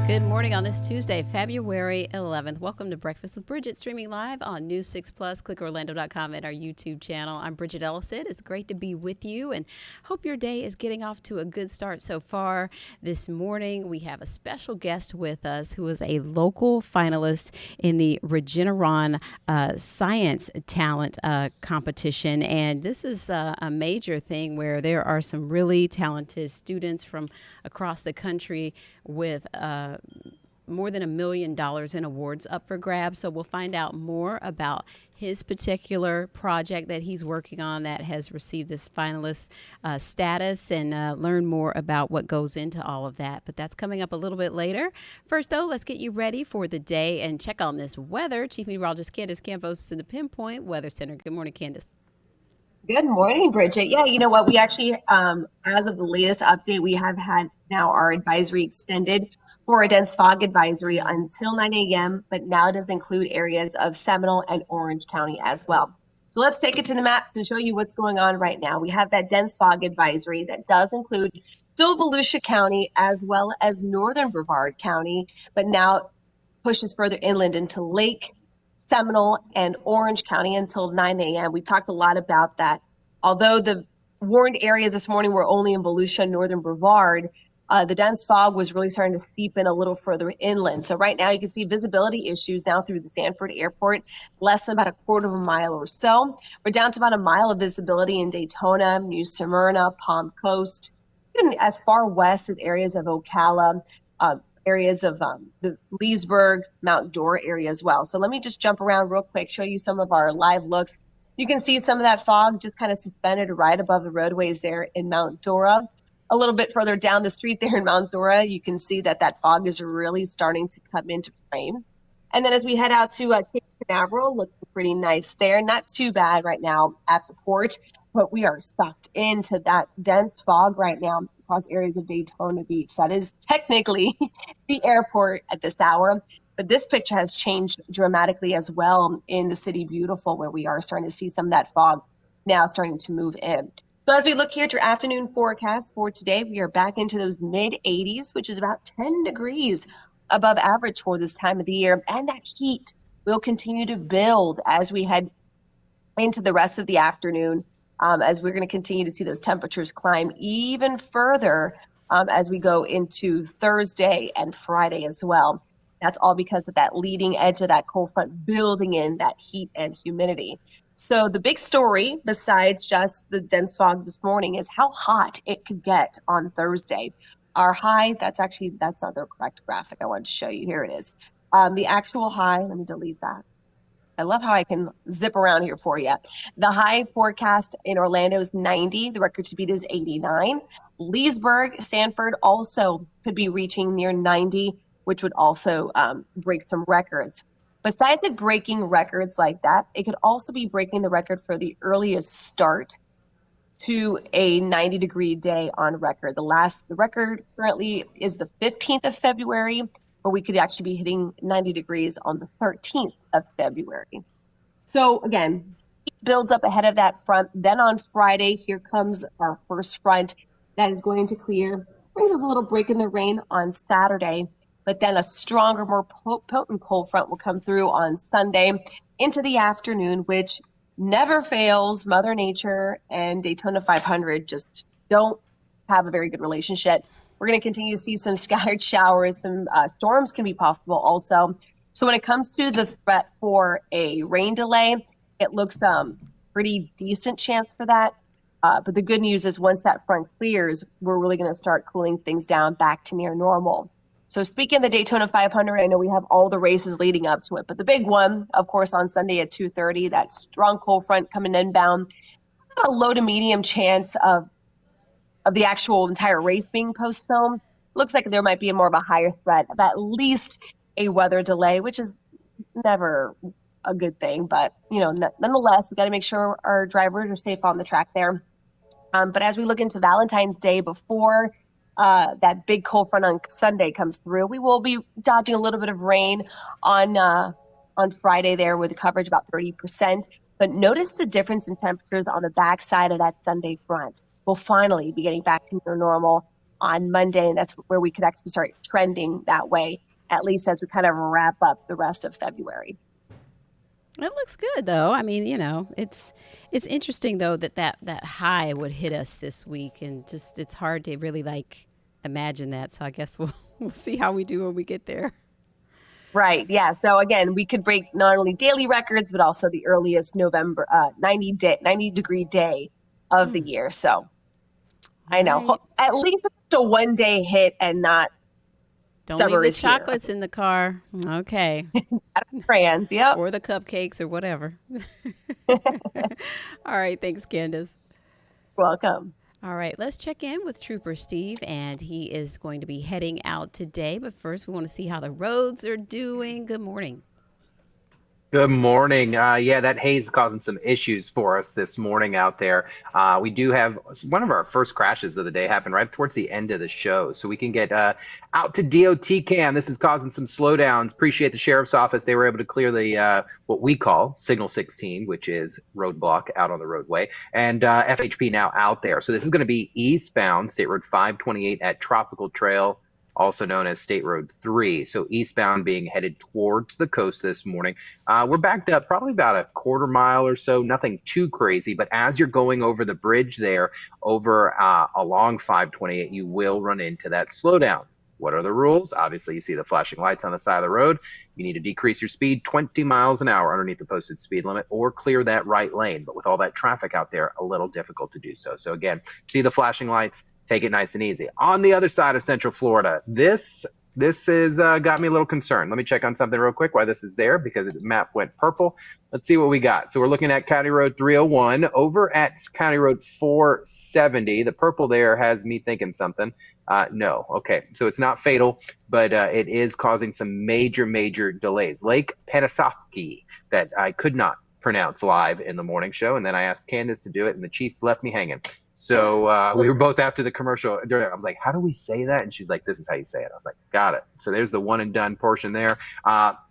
Good morning on this Tuesday, February 11th. Welcome to Breakfast with Bridgett, streaming live on News 6 Plus. Click Orlando.com at our YouTube channel. I'm Bridgett Ellison. It's great to be with you and hope your day is getting off to a good start so far. This morning, we have a special guest with us who is a local finalist in the Regeneron Science Talent Competition. And this is a major thing where there are some really talented students from across the country with more than $1 million in awards up for grabs. So we'll find out more about his particular project that he's working on that has received this finalist status and learn more about what goes into all of that. But that's coming up a little bit later. First, though, let's get you ready for the day and check on this weather. Chief Meteorologist Candace Campos is in the Pinpoint Weather Center. Good morning, Candace. Good morning, Bridgett. Yeah, you know what? We actually, as of the latest update, we have had now our advisory extended for a dense fog advisory until 9 a.m., but now it does include areas of Seminole and Orange County as well. So let's take it to the maps and show you what's going on right now. We have that dense fog advisory that does include still Volusia County as well as northern Brevard County, but now pushes further inland into Lake, Seminole, and Orange County until 9 a.m. We talked a lot about that. Although the warned areas this morning were only in Volusia and northern Brevard, the dense fog was really starting to seep in a little further inland. So right now you can see visibility issues now through the Sanford Airport, less than about a quarter of a mile or so. We're down to about a mile of visibility in Daytona, New Smyrna, Palm Coast, even as far west as areas of Ocala, areas of the Leesburg, Mount Dora area as well. So let me just jump around real quick, show you some of our live looks. You can see some of that fog just kind of suspended right above the roadways there in Mount Dora. A little bit further down the street there in Mount Dora, you can see that that fog is really starting to come into frame. And then as we head out to Cape Canaveral, looking pretty nice there. Not too bad right now at the port, but we are sucked into that dense fog right now across areas of Daytona Beach. That is technically the airport at this hour. But this picture has changed dramatically as well in the City Beautiful, where we are starting to see some of that fog now starting to move in. So as we look here at your afternoon forecast for today, we are back into those mid 80s, which is about 10 degrees above average for this time of the year. And that heat will continue to build as we head into the rest of the afternoon, as we're going to continue to see those temperatures climb even further as we go into Thursday and Friday as well. That's all because of that leading edge of that cold front building in that heat and humidity. So the big story, besides just the dense fog this morning, is how hot it could get on Thursday. Our high, that's not the correct graphic I wanted to show you. Here it is. The actual high, let me delete that. I love how I can zip around here for you. The high forecast in Orlando is 90. The record to beat is 89. Leesburg, Sanford also could be reaching near 90, which would also break some records. Besides it breaking records like that, it could also be breaking the record for the earliest start to a 90-degree day on record. The record currently is the 15th of February, but we could actually be hitting 90 degrees on the 13th of February. So again, it builds up ahead of that front. Then on Friday, here comes our first front that is going to clear. Brings us a little break in the rain on Saturday, but then a stronger, more potent cold front will come through on Sunday into the afternoon, which never fails. Mother Nature and Daytona 500 just don't have a very good relationship. We're going to continue to see some scattered showers. Some storms can be possible also. So when it comes to the threat for a rain delay, it looks pretty decent chance for that. But the good news is once that front clears, we're really going to start cooling things down back to near normal. So speaking of the Daytona 500, I know we have all the races leading up to it, but the big one, of course, on Sunday at 2:30, that strong cold front coming inbound, a low to medium chance of the actual entire race being postponed. Looks like there might be more of a higher threat of at least a weather delay, which is never a good thing. But, nonetheless, we got to make sure our drivers are safe on the track there. But as we look into Valentine's Day before that big cold front on Sunday comes through, we will be dodging a little bit of rain on Friday there with coverage about 30%. But notice the difference in temperatures on the backside of that Sunday front. We'll finally be getting back to near normal on Monday, and that's where we could actually start trending that way, at least as we kind of wrap up the rest of February. It looks good though. I mean, it's interesting though that high would hit us this week, and just it's hard to really like imagine that. So I guess we'll see how we do when we get there. Right. Yeah. So again, we could break not only daily records, but also the earliest November 90-degree day of the year. So I know Right. at least it's a 1 day hit and not Don't summer leave the is here. chocolates in the car. Okay. Crayons. Yep. Or the cupcakes or whatever. All right. Thanks, Candace. Welcome. All right, let's check in with Trooper Steve, and he is going to be heading out today. But first, we want to see how the roads are doing. Good morning. Good morning. Yeah, that haze is causing some issues for us this morning out there. We do have one of our first crashes of the day happen right towards the end of the show. So we can get out to DOT cam. This is causing some slowdowns. Appreciate the sheriff's office. They were able to clear the what we call signal 16, which is roadblock out on the roadway, and FHP now out there. So this is going to be eastbound State Road 528 at Tropical Trail, also known as State Road 3. So eastbound being headed towards the coast this morning. We're backed up probably about a quarter mile or so, nothing too crazy. But as you're going over the bridge there, over along 528, you will run into that slowdown. What are the rules? Obviously, you see the flashing lights on the side of the road. You need to decrease your speed 20 miles an hour underneath the posted speed limit or clear that right lane. But with all that traffic out there, a little difficult to do so. So again, see the flashing lights. Take it nice and easy. On the other side of Central Florida, this is got me a little concerned. Let me check on something real quick why this is there, because the map went purple. Let's see what we got. So we're looking at County Road 301 over at County Road 470. The purple there has me thinking something. No. Okay. So it's not fatal, but it is causing some major delays. Lake Panasoffkee that I could not pronounce live in the morning show. And then I asked Candace to do it, and the chief left me hanging. So we were both after the commercial. I was like, how do we say that? And she's like, this is how you say it. I was like, got it. So there's the one and done portion there.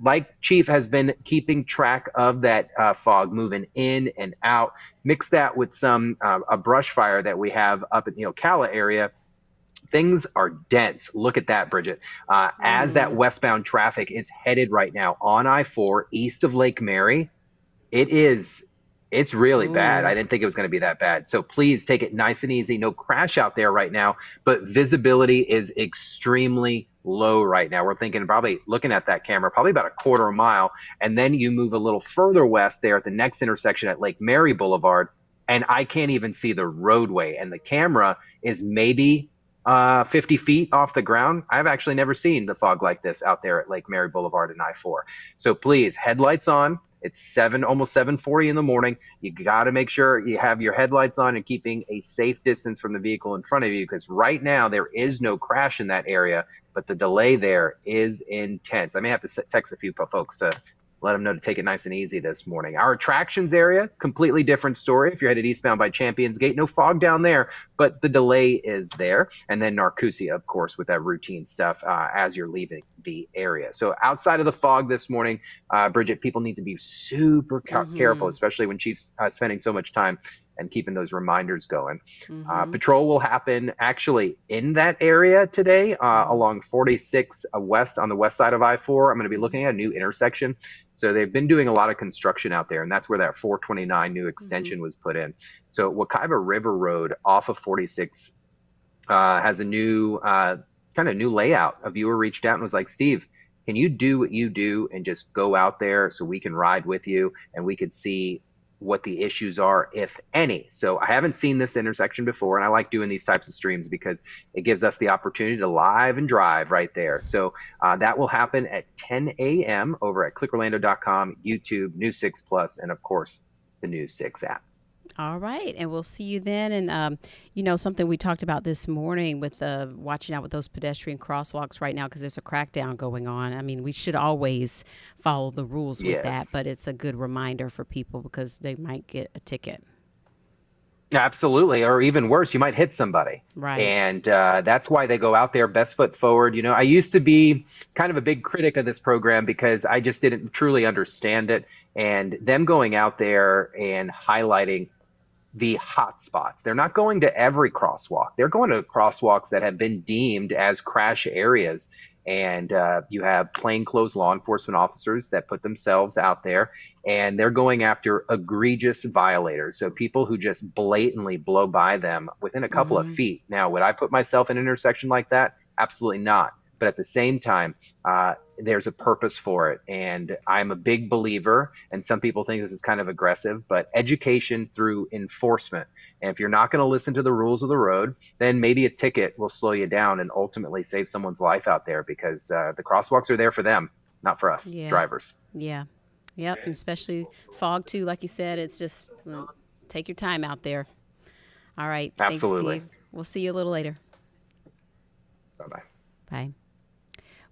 Like Chief has been keeping track of that fog moving in and out. Mix that with some a brush fire that we have up in the Ocala area. Things are dense. Look at that, Bridgett. As that westbound traffic is headed right now on I-4 east of Lake Mary, it's really bad. I didn't think it was going to be that bad. So please take it nice and easy. No crash out there right now, but visibility is extremely low right now. We're thinking probably looking at that camera, probably about a quarter mile. And then you move a little further west there at the next intersection at Lake Mary Boulevard, and I can't even see the roadway. And the camera is maybe 50 feet off the ground. I've actually never seen the fog like this out there at Lake Mary Boulevard and I-4. So please, headlights on. It's almost 7:40 in the morning. You got to make sure you have your headlights on and keeping a safe distance from the vehicle in front of you, because right now there is no crash in that area, but the delay there is intense. I may have to text a few folks to let them know to take it nice and easy this morning. Our attractions area, completely different story. If you're headed eastbound by Champions Gate, no fog down there, but the delay is there. And then Narcoosia, of course, with that routine stuff as you're leaving the area. So outside of the fog this morning, Bridgett, people need to be super careful, especially when Chief's spending so much time and keeping those reminders going. Patrol will happen actually in that area today along 46 west on the west side of I-4. I'm going to be looking at a new intersection. So they've been doing a lot of construction out there, and that's where that 429 new extension was put in. So Wekiva River Road off of 46 has a new kind of new layout. A viewer reached out and was like, Steve, can you do what you do and just go out there so we can ride with you and we could see what the issues are, if any. So I haven't seen this intersection before, and I like doing these types of streams because it gives us the opportunity to live and drive right there. So that will happen at 10 a.m. over at clickorlando.com, YouTube, News 6 Plus, and of course, the News 6 app. All right. And we'll see you then. And, something we talked about this morning with watching out with those pedestrian crosswalks right now, because there's a crackdown going on. I mean, we should always follow the rules with that, but it's a good reminder for people because they might get a ticket. Absolutely. Or even worse, you might hit somebody. Right. And that's why they go out there best foot forward. I used to be kind of a big critic of this program because I just didn't truly understand it. And them going out there and highlighting the hot spots. They're not going to every crosswalk. They're going to crosswalks that have been deemed as crash areas. And you have plainclothes law enforcement officers that put themselves out there, and they're going after egregious violators. So people who just blatantly blow by them within a couple of Mm-hmm. feet. Now, would I put myself in an intersection like that? Absolutely not. But at the same time, there's a purpose for it. And I'm a big believer, and some people think this is kind of aggressive, but education through enforcement. And if you're not going to listen to the rules of the road, then maybe a ticket will slow you down and ultimately save someone's life out there, because the crosswalks are there for them, not for us Yeah. drivers. Yeah. Yep. And especially fog too. Like you said, it's just take your time out there. All right. Thanks, Absolutely. Steve. We'll see you a little later. Bye-bye. Bye.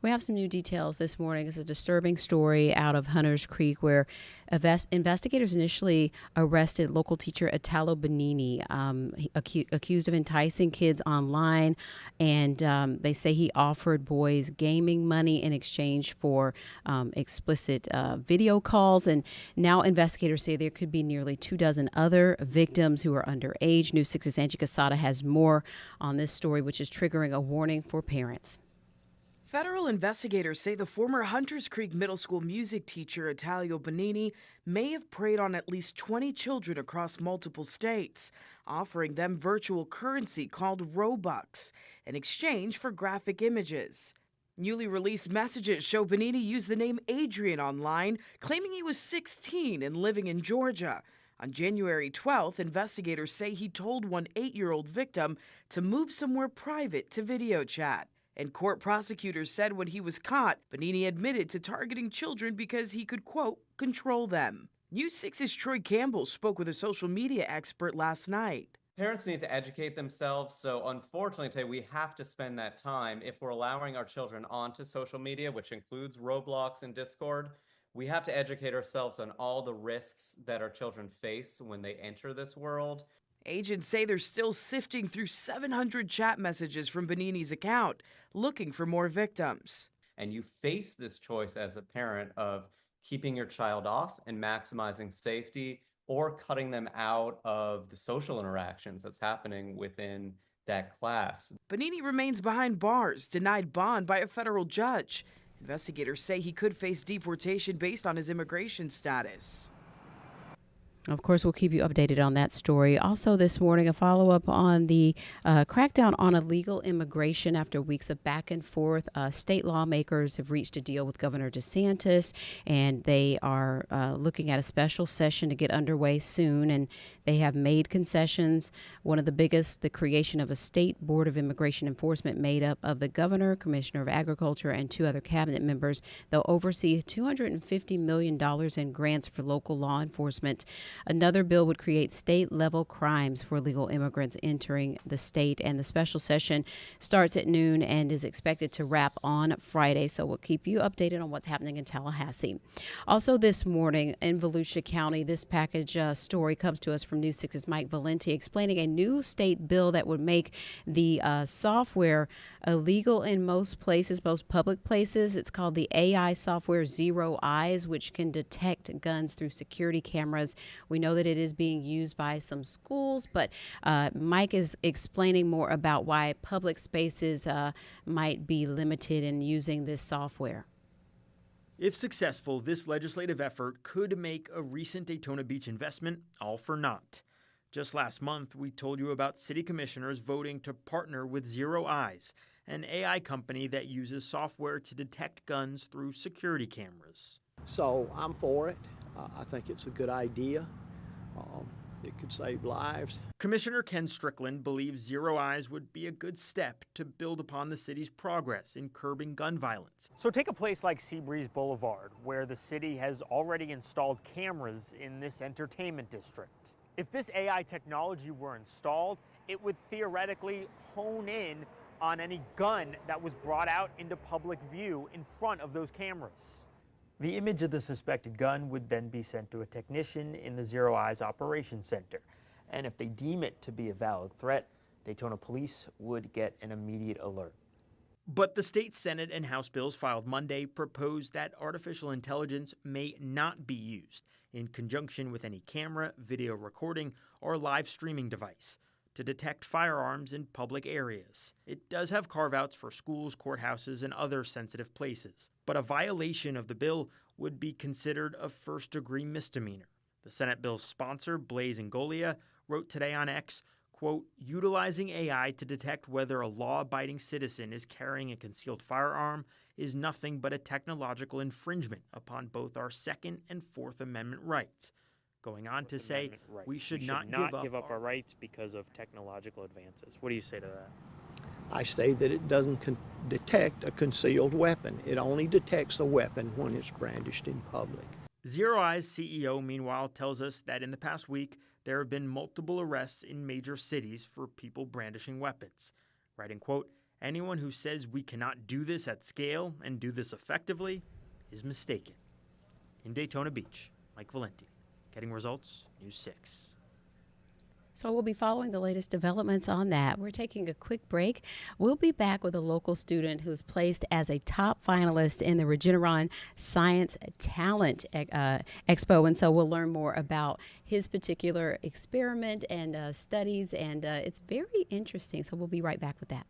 We have some new details this morning. It's a disturbing story out of Hunters Creek where investigators initially arrested local teacher Italo Benini, accused of enticing kids online. And they say he offered boys gaming money in exchange for explicit video calls. And now investigators say there could be nearly 24 other victims who are underage. News 6's Angie Casada has more on this story, which is triggering a warning for parents. Federal investigators say the former Hunters Creek Middle School music teacher, Italio Benini, may have preyed on at least 20 children across multiple states, offering them virtual currency called Robux in exchange for graphic images. Newly released messages show Benini used the name Adrian online, claiming he was 16 and living in Georgia. On January 12th, investigators say he told one 8-year-old victim to move somewhere private to video chat. And court prosecutors said when he was caught, Benini admitted to targeting children because he could, quote, control them. News 6's Troy Campbell spoke with a social media expert last night. Parents need to educate themselves, so unfortunately today we have to spend that time. If we're allowing our children onto social media, which includes Roblox and Discord, we have to educate ourselves on all the risks that our children face when they enter this world. Agents say they're still sifting through 700 chat messages from Benini's account, looking for more victims. And you face this choice as a parent of keeping your child off and maximizing safety, or cutting them out of the social interactions that's happening within that class. Benini remains behind bars, denied bond by a federal judge. Investigators say he could face deportation based on his immigration status. Of course, we'll keep you updated on that story. Also this morning, a follow-up on the crackdown on illegal immigration after weeks of back and forth. State lawmakers have reached a deal with Governor DeSantis, and they are looking at a special session to get underway soon. And they have made concessions. One of the biggest, the creation of a state board of immigration enforcement made up of the governor, commissioner of agriculture, and 2 other cabinet members. They'll oversee $250 million in grants for local law enforcement. Another bill would create state-level crimes for illegal immigrants entering the state, and the special session starts at noon and is expected to wrap on Friday, so we'll keep you updated on what's happening in Tallahassee. Also this morning in Volusia County, this package story comes to us from News 6's Mike Valenti, explaining a new state bill that would make the software illegal in most places, most public places. It's called the AI software Zero Eyes, which can detect guns through security cameras. We know that it is being used by some schools, but Mike is explaining more about why public spaces might be limited in using this software. If successful, this legislative effort could make a recent Daytona Beach investment all for naught. Just last month, we told you about city commissioners voting to partner with Zero Eyes, an AI company that uses software to detect guns through security cameras. So I'm for it. I think it's a good idea. It could save lives. Commissioner Ken Strickland believes Zero Eyes would be a good step to build upon the city's progress in curbing gun violence. So take a place like Seabreeze Boulevard, where the city has already installed cameras in this entertainment district. If this AI technology were installed, it would theoretically hone in on any gun that was brought out into public view in front of those cameras. The image of the suspected gun would then be sent to a technician in the Zero Eyes Operations Center. And if they deem it to be a valid threat, Daytona police would get an immediate alert. But the state Senate and House bills filed Monday propose that artificial intelligence may not be used in conjunction with any camera, video recording, or live streaming device to detect firearms in public areas. It does have carve-outs for schools, courthouses, and other sensitive places, but a violation of the bill would be considered a first-degree misdemeanor. The Senate bill's sponsor, Blaise Ngolia, wrote today on X, quote, utilizing AI to detect whether a law-abiding citizen is carrying a concealed firearm is nothing but a technological infringement upon both our Second and Fourth Amendment rights. Going on to say, we should not give up our rights because of technological advances. What do you say to that? I say that it doesn't detect a concealed weapon. It only detects a weapon when it's brandished in public. Zero Eye's CEO, meanwhile, tells us that in the past week, there have been multiple arrests in major cities for people brandishing weapons. Writing, quote, anyone who says we cannot do this at scale and do this effectively is mistaken. In Daytona Beach, Mike Valenti. Getting Results, News 6. So we'll be following the latest developments on that. We're taking a quick break. We'll be back with a local student who's placed as a top finalist in the Regeneron Science Talent Expo. And so we'll learn more about his particular experiment and studies. And it's very interesting. So we'll be right back with that.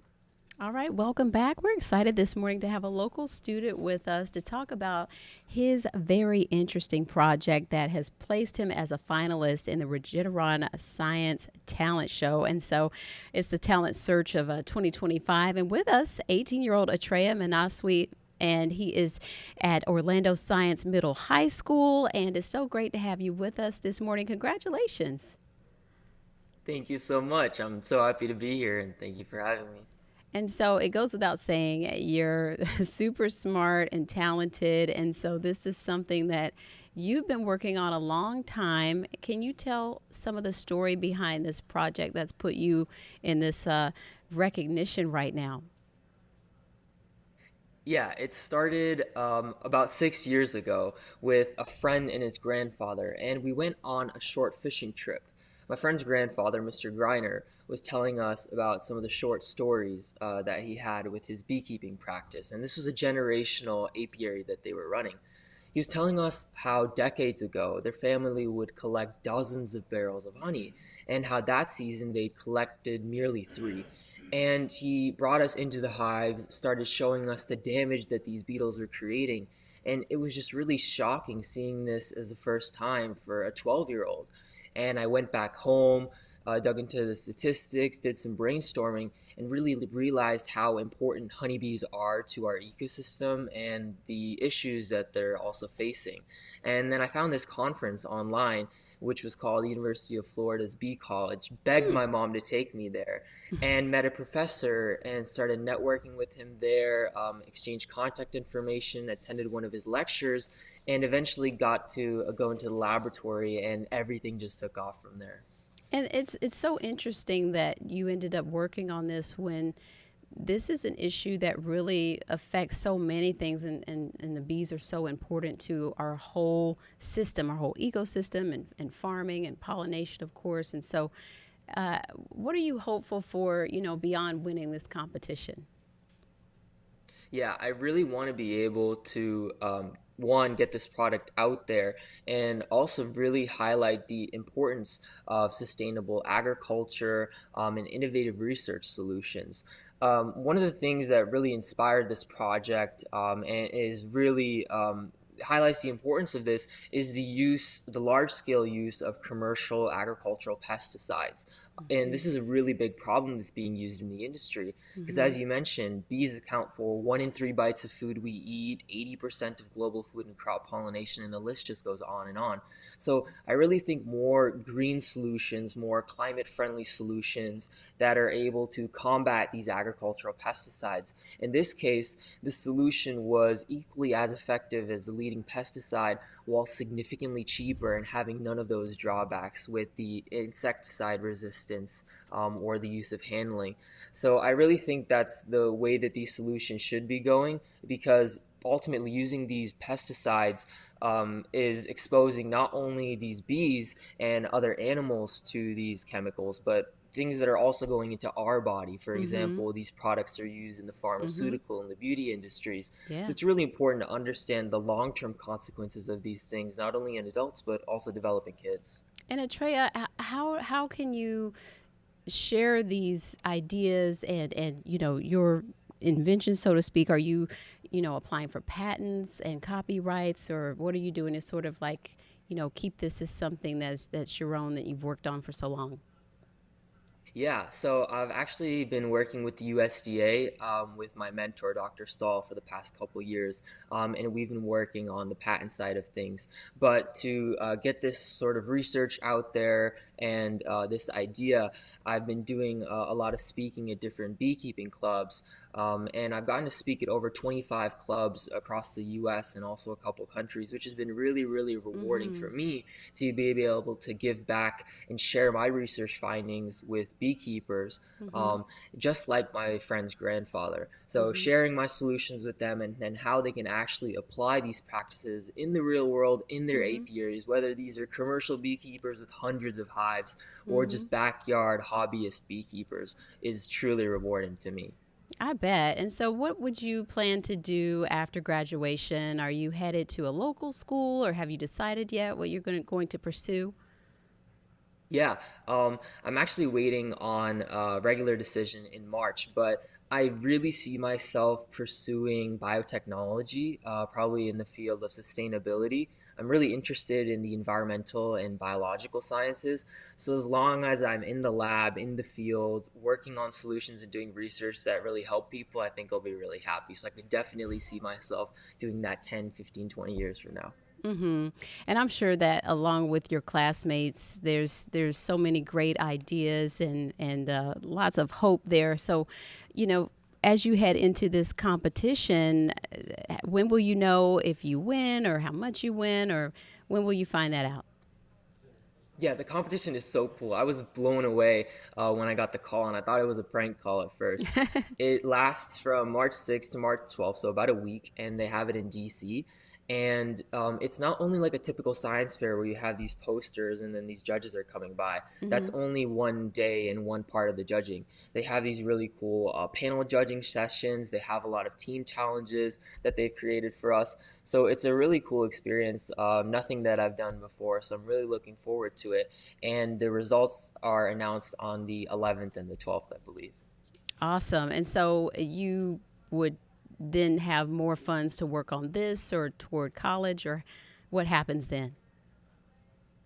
All right, welcome back. We're excited this morning to have a local student with us to talk about his very interesting project that has placed him as a finalist in the Regeneron Science Talent Show. And so it's the talent search of 2025. And with us, 18-year-old Atreya Manaswi, and he is at Orlando Science Middle High School. And it's so great to have you with us this morning. Congratulations. Thank you so much. I'm so happy to be here, and thank you for having me. And so it goes without saying, you're super smart and talented. And so this is something that you've been working on a long time. Can you tell some of the story behind this project that's put you in this recognition right now? Yeah, it started about 6 years ago with a friend and his grandfather, and we went on a short fishing trip. My friend's grandfather, Mr. Griner, was telling us about some of the short stories that he had with his beekeeping practice, and this was a generational apiary that they were running. He was telling us how decades ago their family would collect dozens of barrels of honey, and how that season they'd collected merely 3. And he brought us into the hives, started showing us the damage that these beetles were creating, and it was just really shocking seeing this as the first time for a 12-year-old. And I went back home, dug into the statistics, did some brainstorming, and really realized how important honeybees are to our ecosystem and the issues that they're also facing. And then I found this conference online, which was called University of Florida's Bee College, begged my mom to take me there, and met a professor and started networking with him there, exchanged contact information, attended one of his lectures, and eventually got to go into the laboratory, and everything just took off from there. And it's so interesting that you ended up working on this when this is an issue that really affects so many things, and the bees are so important to our whole system, our whole ecosystem, and farming and pollination, of course. And so what are you hopeful for, beyond winning this competition? Yeah, I really want to be able to one, get this product out there, and also really highlight the importance of sustainable agriculture and innovative research solutions. One of the things that really inspired this project and is really highlights the importance of this is the large-scale use of commercial agricultural pesticides. And this is a really big problem that's being used in the industry because, as you mentioned, bees account for 1 in 3 bites of food we eat, 80% of global food and crop pollination, and the list just goes on and on. So I really think more green solutions, more climate-friendly solutions that are able to combat these agricultural pesticides. In this case, the solution was equally as effective as the leading pesticide while significantly cheaper and having none of those drawbacks with the insecticide resistance or the use of handling. So I really think that's the way that these solutions should be going, because ultimately using these pesticides is exposing not only these bees and other animals to these chemicals, but things that are also going into our body. For Mm-hmm. example, these products are used in the Mm-hmm. pharmaceutical and the beauty industries. So Yeah. it's really important to understand the long-term consequences of these things, not only in adults, but also developing kids. And Atreya, how can you share these ideas and your invention, so to speak? Are you applying for patents and copyrights, or what are you doing to sort of like keep this as something that's your own, that you've worked on for so long? Yeah, so I've actually been working with the USDA with my mentor, Dr. Stahl, for the past couple years, and we've been working on the patent side of things. But to get this sort of research out there and this idea, I've been doing a lot of speaking at different beekeeping clubs, and I've gotten to speak at over 25 clubs across the US and also a couple countries, which has been really, really rewarding Mm-hmm. for me to be able to give back and share my research findings with beekeepers, Mm-hmm. um, just like my friend's grandfather. So Mm-hmm. sharing my solutions with them and how they can actually apply these practices in the real world, in their Mm-hmm. apiaries, whether these are commercial beekeepers with hundreds of hives or Mm-hmm. just backyard hobbyist beekeepers, is truly rewarding to me. I bet. And so, what would you plan to do after graduation? Are you headed to a local school, or have you decided yet what you're going to pursue? Yeah, I'm actually waiting on a regular decision in March, but I really see myself pursuing biotechnology, probably in the field of sustainability. I'm really interested in the environmental and biological sciences. So as long as I'm in the lab, in the field, working on solutions and doing research that really help people, I think I'll be really happy. So I could definitely see myself doing that 10, 15, 20 years from now. Mm-hmm. And I'm sure that along with your classmates, there's so many great ideas and lots of hope there. So, you know, as you head into this competition, when will you know if you win or how much you win, or when will you find that out? Yeah, the competition is so cool. I was blown away when I got the call, and I thought it was a prank call at first. It lasts from March 6th to March 12th, so about a week, and they have it in DC. And it's not only like a typical science fair where you have these posters and then these judges are coming by. That's Mm-hmm. only one day and one part of the judging. They have these really cool panel judging sessions. They have a lot of team challenges that they've created for us. So it's a really cool experience, nothing that I've done before. So I'm really looking forward to it. And the results are announced on the 11th and the 12th, I believe. Awesome. And so you would then have more funds to work on this or toward college, or what happens then?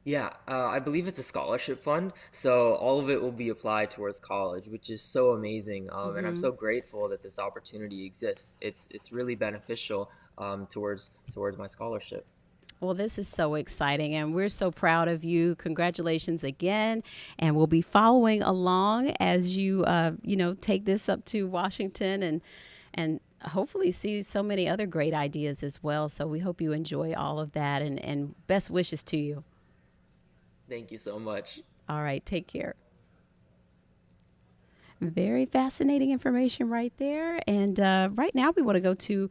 Yeah, I believe it's a scholarship fund, so all of it will be applied towards college, which is so amazing, and I'm Mm-hmm. so grateful that this opportunity exists. It's really beneficial towards my scholarship. Well, this is so exciting, and we're so proud of you. Congratulations again, and we'll be following along as you take this up to Washington and hopefully see so many other great ideas as well. So we hope you enjoy all of that, and best wishes to you. Thank you so much. All right, take care. Very fascinating information right there. And right now, we want to go to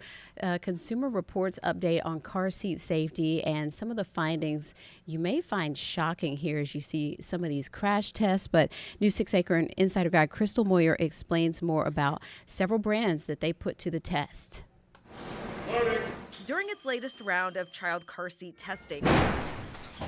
Consumer Reports update on car seat safety and some of the findings you may find shocking here as you see some of these crash tests. But News 6 Acre and Insider Guide Crystal Moyer explains more about several brands that they put to the test. During its latest round of child car seat testing,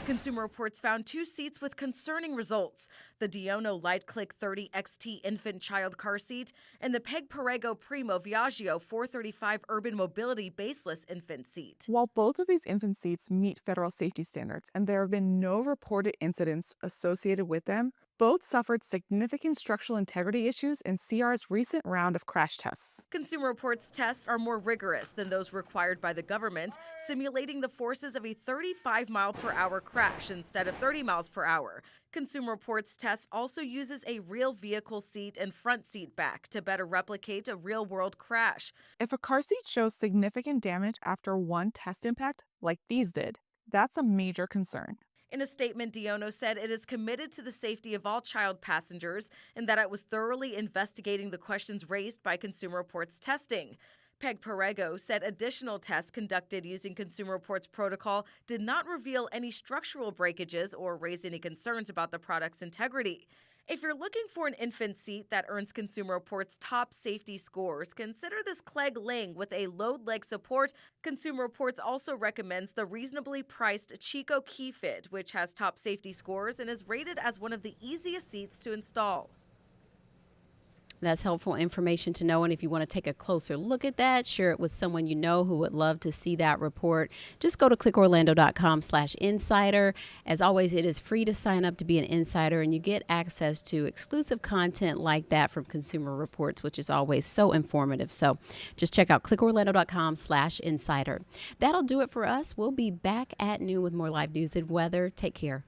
Consumer Reports found two seats with concerning results: the Diono Light Click 30 XT infant child car seat and the Peg Perego Primo Viaggio 435 urban mobility baseless infant seat. While both of these infant seats meet federal safety standards and there have been no reported incidents associated with them, both suffered significant structural integrity issues in CR's recent round of crash tests. Consumer Reports tests are more rigorous than those required by the government, simulating the forces of a 35-mile-per-hour crash instead of 30 miles per hour. Consumer Reports test also uses a real vehicle seat and front seat back to better replicate a real-world crash. If a car seat shows significant damage after one test impact, like these did, that's a major concern. In a statement, Diono said it is committed to the safety of all child passengers and that it was thoroughly investigating the questions raised by Consumer Reports testing. Peg Perego said additional tests conducted using Consumer Reports protocol did not reveal any structural breakages or raise any concerns about the product's integrity. If you're looking for an infant seat that earns Consumer Reports top safety scores, consider this Clegg Ling with a load leg support. Consumer Reports also recommends the reasonably priced Chico Key Fit, which has top safety scores and is rated as one of the easiest seats to install. That's helpful information to know. And if you want to take a closer look at that, share it with someone you know who would love to see that report. Just go to clickorlando.com/insider. As always, it is free to sign up to be an insider, and you get access to exclusive content like that from Consumer Reports, which is always so informative. So just check out clickorlando.com/insider. That'll do it for us. We'll be back at noon with more live news and weather. Take care.